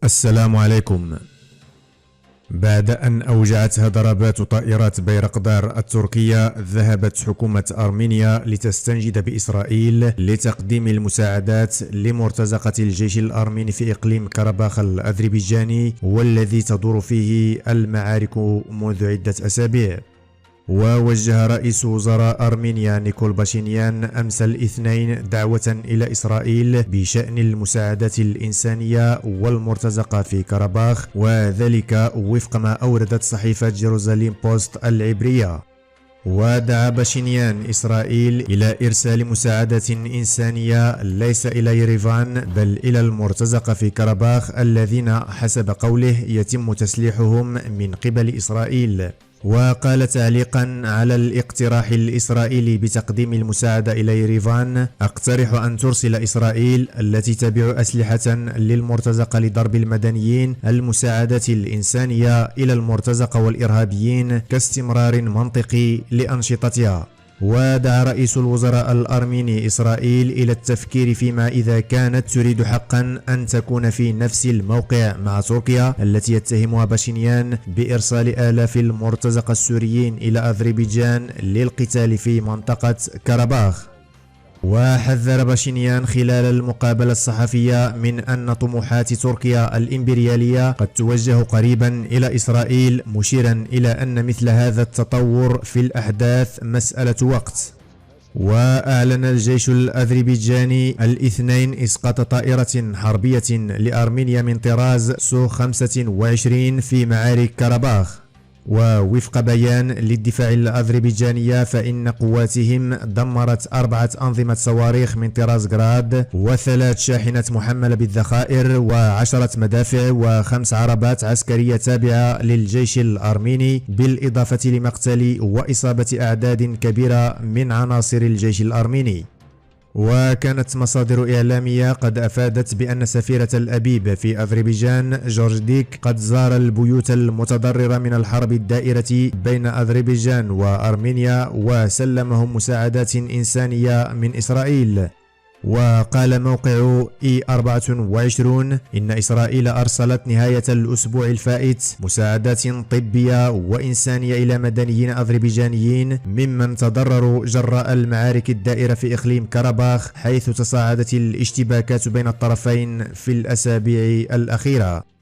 السلام عليكم. بعد أن أوجعتها ضربات طائرات بيرقدار التركية، ذهبت حكومة أرمينيا لتستنجد بإسرائيل لتقديم المساعدات لمرتزقة الجيش الأرميني في إقليم كرباخ الأذربيجاني، والذي تدور فيه المعارك منذ عدة أسابيع. ووجه رئيس وزراء أرمينيا نيكول باشينيان أمس الاثنين دعوة إلى إسرائيل بشأن المساعدات الإنسانية والمرتزقة في كرباخ، وذلك وفق ما أوردت صحيفة جيروزاليم بوست العبرية. ودعا باشينيان إسرائيل إلى إرسال مساعدات إنسانية ليس إلى يريفان بل إلى المرتزقة في كرباخ، الذين حسب قوله يتم تسليحهم من قبل إسرائيل. وقال تعليقا على الاقتراح الإسرائيلي بتقديم المساعدة إلى يريفان: أقترح أن ترسل إسرائيل التي تبيع أسلحة للمرتزقة لضرب المدنيين المساعدات الإنسانية إلى المرتزقة والإرهابيين كاستمرار منطقي لأنشطتها. ودعا رئيس الوزراء الأرميني إسرائيل إلى التفكير فيما إذا كانت تريد حقا أن تكون في نفس الموقع مع تركيا التي يتهمها باشينيان بإرسال آلاف المرتزقة السوريين إلى أذربيجان للقتال في منطقة كرباخ. وحذر باشينيان خلال المقابلة الصحفية من أن طموحات تركيا الإمبريالية قد توجه قريبا إلى إسرائيل، مشيرا إلى أن مثل هذا التطور في الأحداث مسألة وقت. وأعلن الجيش الأذربيجاني الاثنين إسقاط طائرة حربية لأرمينيا من طراز سو 25 في معارك كرباخ. ووفق بيان للدفاع الأذربيجانية، فإن قواتهم دمرت 4 أنظمة صواريخ من طراز جراد، و3 شاحنات محملة بالذخائر، و10 مدافع، و5 عربات عسكرية تابعة للجيش الأرميني، بالإضافة لمقتل وإصابة أعداد كبيرة من عناصر الجيش الأرميني. وكانت مصادر إعلامية قد أفادت بأن سفيرة الأبيب في أذربيجان جورج ديك قد زار البيوت المتضررة من الحرب الدائرة بين أذربيجان وأرمينيا وسلمهم مساعدات إنسانية من إسرائيل. وقال موقع E24 إن إسرائيل أرسلت نهاية الأسبوع الفائت مساعدات طبية وإنسانية إلى مدنيين أذربيجانيين ممن تضرروا جراء المعارك الدائرة في إقليم كرباخ، حيث تصاعدت الاشتباكات بين الطرفين في الأسابيع الأخيرة.